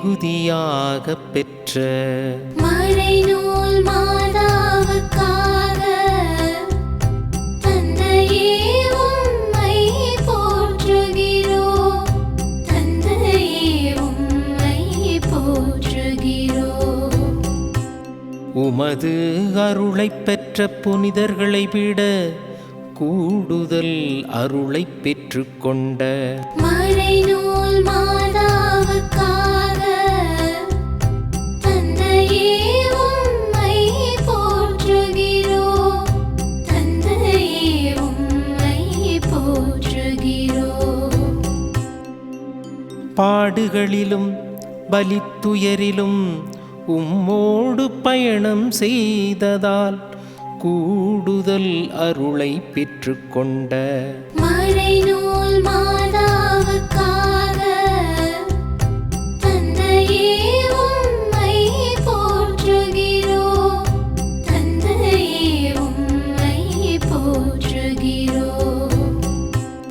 மிகுதியாக பெற்ற மறைநூல் மாதாவுக்காக தந்தையே உம்மை போற்றுகிறோம். தந்தையே உம்மை போற்றுகிறோம். உமது அருளைப் பெற்ற புனிதர்களை விட கூடுதல் அருளைப் பெற்றுக்கொண்ட மறைநூல் மாதாவுக்காக தந்தையே உம்மை போற்றுகிறோம். தந்தையே உம்மை போற்றுகிறோம். பாடுகளிலும் பலித்துயரிலும் உம்மோடு பயணம் செய்ததால் கூடுதல் அருளை பெற்றுக்கொண்ட மறைநூல் மாதாவுக்காக தந்தையே உம்மை போற்றுகிறோம். தந்தையே உம்மை போற்றுகிறோம்.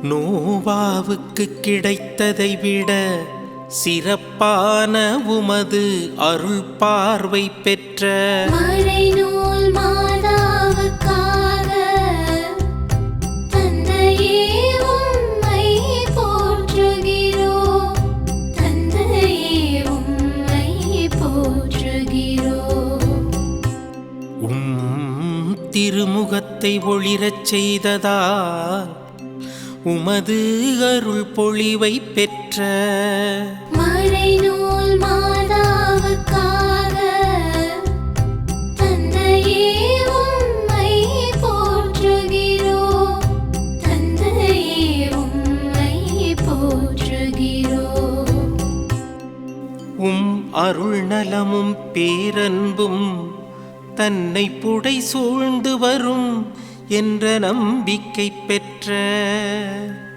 நோவாவுக்கு கிடைத்ததை விட சிறப்பான உமது அருள் பார்வை பெற்ற மறைநூல் மாதாவுக்காக தந்தையே உம்மை போற்றுகிறோம். தந்தையே உம்மை போற்றுகிறோம். திருமுகத்தை ஒளிரச் செய்ததால் உமது அருள் பொழிவை பெற்ற மறைநூல் மாதாவுக்காக தந்தையே உம்மை போற்றுகிறோம். தந்தையே உம்மை போற்றுகிறோம். அருள் நலமும் பேரன்பும் தன்னை புடை சூழ்ந்து வரும் என்ற நம்பிக்கை பெற்ற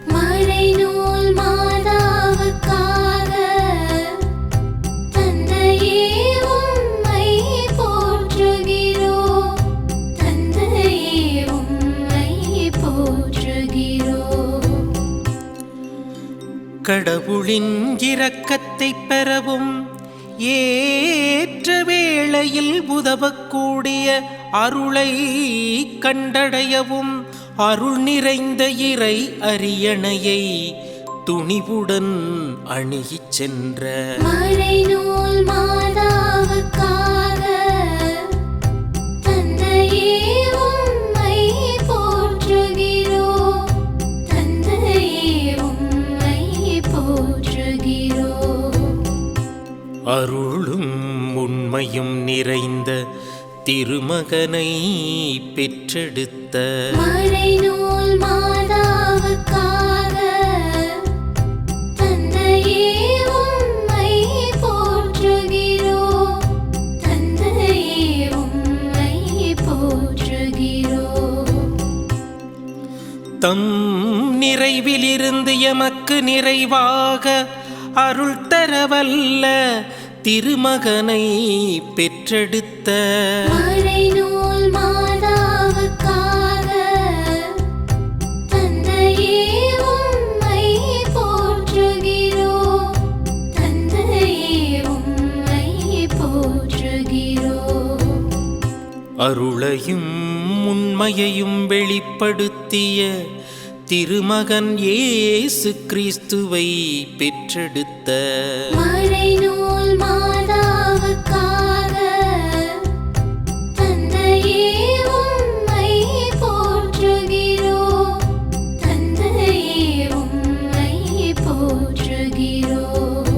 மறைநூல் மாதாவுக்காக தந்தையே உம்மை போற்றுகிறோம். தந்தையே உம்மை போற்றுகிறோம். கடவுளின் இரக்கத்தை பெறவும் ஏற்ற வேளையில் உதவக்கூடிய அருளை கண்டடையவும் அருள் நிறைந்த இறை அரியணையை துணிவுடன் அணுகிச் சென்ற மறைநூல் மாதாவுக்காக தந்தையே உம்மை போற்றுகிறோம். தந்தையே உம்மை போற்றுகிறோம். அருளும் உண்மையும் நிறைந்த திருமகனை பெற்றெடுத்த மறைநூல் மாதாவுக்காக தந்தையே உம்மை போற்றுகிறோம். தந்தையே உம்மை போற்றுகிறோம். தம் நிறைவிலிருந்து எமக்கு நிறைவாக அருள் தரவல்ல திருமகனை பெற்றெடுத்த மறைநூல் மாதாவுக்காக தந்தையே உம்மை போற்றுகிறோம். தந்தையே உம்மை போற்றுகிறோம். அருளையும் உண்மையையும் வெளிப்படுத்திய திருமகன் இயேசு கிறிஸ்துவை பெற்றெடுத்த மறைநூல் மாதாவுக்காக தந்தையே உம்மை போற்றுகிறோம். தந்தையே உம்மை போற்றுகிறோம்.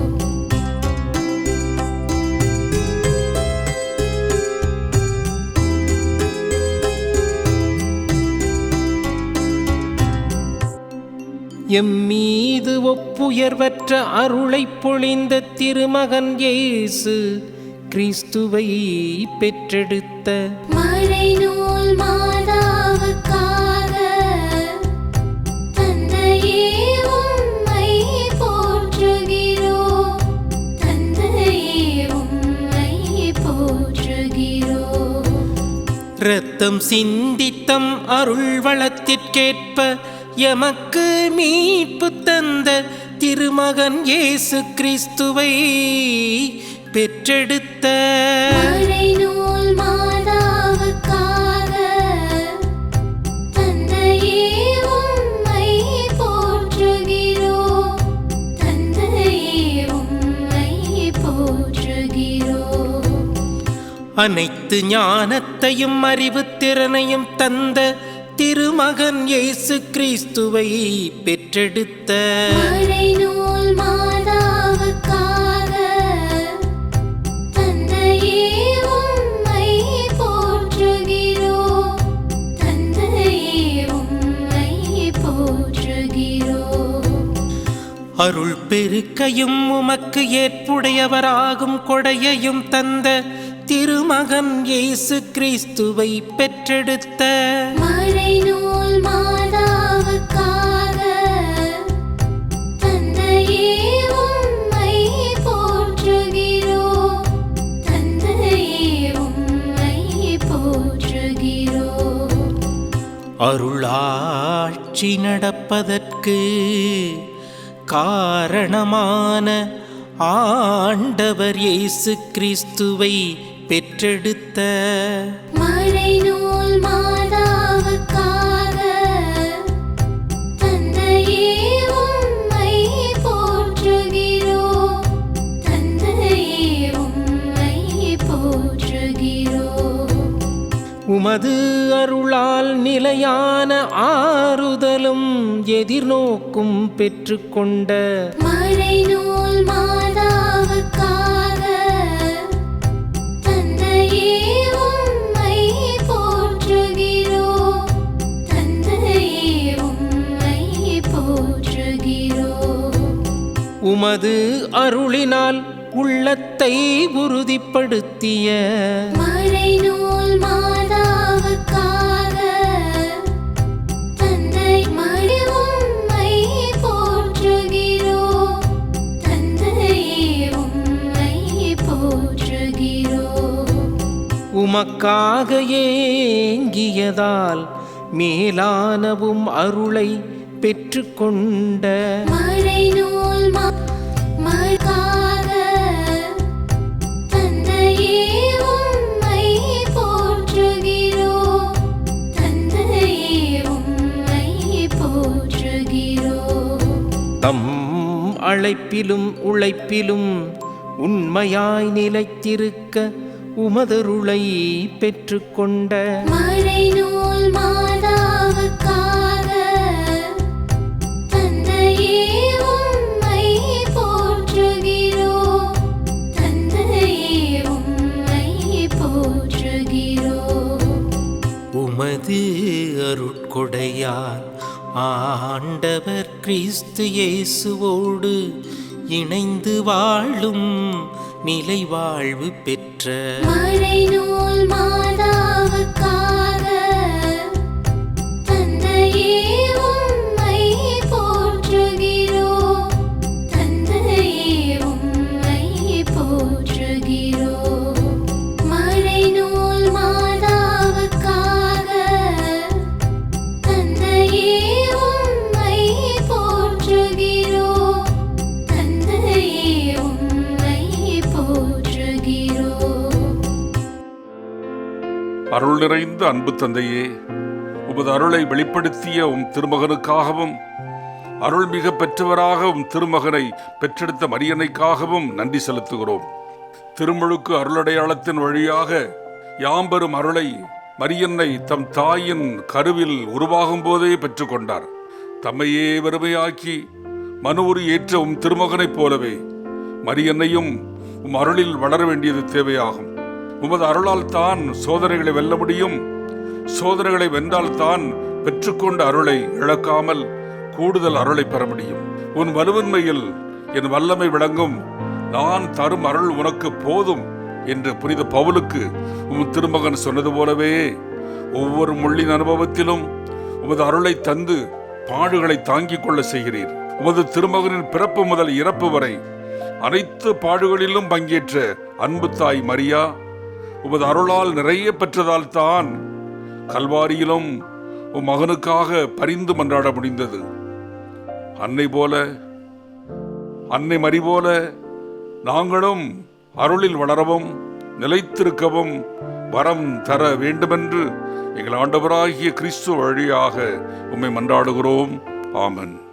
எம்மீது ஒப்புயர்வற்ற அருளைப் பொழிந்த திருமகன் இயேசு கிறிஸ்துவை பெற்றெடுத்த மறைநூல் மாதாவுக்காக தந்தையே உம்மை போற்றுகிறோம். தந்தையே உம்மை போற்றுகிறோம். இரத்தம் சிந்தித்தம் அருள் வளத்திற்கேற்ப எமக்கு மீட்பு தந்த திருமகன் இயேசு கிறிஸ்துவை பெற்றெடுத்த மறைநூல் மாதாவுக்காக தந்தையே உம்மை போற்றுகிறோம். தந்தையே உம்மை போற்றுகிறோம். அனைத்து ஞானத்தையும் அறிவுத்திறனையும் தந்த திருமகன் இயேசு கிறிஸ்துவை பெற்றெடுத்த மறைநூல் மாதாவுக்காக தந்தையே உம்மை போற்றுகிறோம். தந்தையே உம்மை போற்றுகிறோம். அருள் பெருக்கையும் உமக்கு ஏற்புடையவராகும் கொடையையும் தந்த திருமகன் இயேசு கிறிஸ்துவை பெற்றெடுத்த மறைநூல் மாதாவுக்காக தந்தையே உம்மை போற்றுகிறோம். தந்தையே உம்மை போற்றுகிறோம். அருளாட்சி நடப்பதற்கு காரணமான ஆண்டவர் இயேசு கிறிஸ்துவை பெற்றெடுத்த மறைநூல் மாதாவுக்காக தந்தையே உம்மை போற்றுகிறோம். தந்தையே உம்மை போற்றுகிறோம். உமது அருளால் நிலையான ஆறுதலும் எதிர்நோக்கும் பெற்றுக்கொண்ட மறைநூல் மாதாவுக்காக தந்தையே உம்மை போற்றுகிறோம். தந்தையே உம்மை போற்றுகிறோம். உமது அருளினால் உள்ளத்தை உறுதிப்படுத்திய மறைநூல் மாதாவுக்காக தந்தை மறை உம்மை போற்றுகிறோம். தந்தையே உம்மை போற்றுகிறோம். உமக்காக ஏங்கியதால் மேலானவும் அருளை பெற்றுக்கொண்ட மறைநூல் மாதாவுக்காக தந்தையே உம்மை போற்றுகிறோம். தந்தையே உம்மை போற்றுகிறோம். தம் அழைப்பிலும் உழைப்பிலும் உண்மையாய் நிலைத்திருக்க உமதருளை பெற்றுக்கொண்ட மறைநூல் மாதாவுக்காக தந்தையே உம்மை போற்றுகிறோம். தந்தையே உம்மை போற்றுகிறோம். உமது அருட்கொடையால் ஆண்டவர் கிறிஸ்து இயேசுவோடு இணைந்து வாழும் நிலை வாழ்வு பெற்ற மறைநூல் மாதாவுக்காக தந்தையே உம்மை போற்றுகிறோம். தந்தையே உம்மை போற்றுகிறோம். மறைநூல் மாதாவுக்காக தந்தையே உம்மை போற்றுகிறோம். தந்தையே உம்மை போற்றுகிறோம். அருள் நிறைந்த அன்பு தந்தையே, உமது அருளை வெளிப்படுத்திய உம் திருமகனுக்காகவும் அருள் மிக பெற்றவராக உம் திருமகனை பெற்றெடுத்த மரியன்னைக்காகவும் நன்றி செலுத்துகிறோம். திருமுழுக்கு அருளடையாளத்தின் வழியாக யாம்பெறும் அருளை மரியன்னை தம் தாயின் கருவில் உருவாகும் போதே பெற்றுக்கொண்டார். தம்மையே வெறுமையாக்கி மனுவுரு ஏற்ற உம் திருமகனைப் போலவே மரியன்னையும் உம் அருளில் வளர வேண்டியது தேவையாகும். உமது அருளால் தான் சோதனைகளை வெல்ல முடியும். சோதனைகளை வென்றால் தான் பெற்றுக்கொண்ட அருளை இழக்காமல் கூடுதல் அருளை பெற முடியும். உன் வலுவின்மையில் என் வல்லமை விளங்கும், நான் தரும் அருள் உனக்கு போதும் என்று புனித பவுலுக்கு உம் திருமகன் சொன்னது போலவே ஒவ்வொரு முள்ளின் அனுபவத்திலும் உமது அருளை தந்து பாடுகளை தாங்கிக் கொள்ள செய்கிறீர். உமது திருமகனின் பிறப்பு முதல் இறப்பு வரை அனைத்து பாடுகளிலும் பங்கேற்ற அன்பு தாய் மரியா உமது அருளால் நிறைய பெற்றதால் தான் கல்வாரியிலும் உம் மகனுக்காக பரிந்து மன்றாட முடிந்தது. அன்னை போல அன்னை மரி போல நாங்களும் அருளில் வளரவும் நிலைத்திருக்கவும் வரம் தர வேண்டுமென்று எங்கள் ஆண்டவராகிய கிறிஸ்து வழியாக உம்மை மன்றாடுகிறோம். ஆமென்.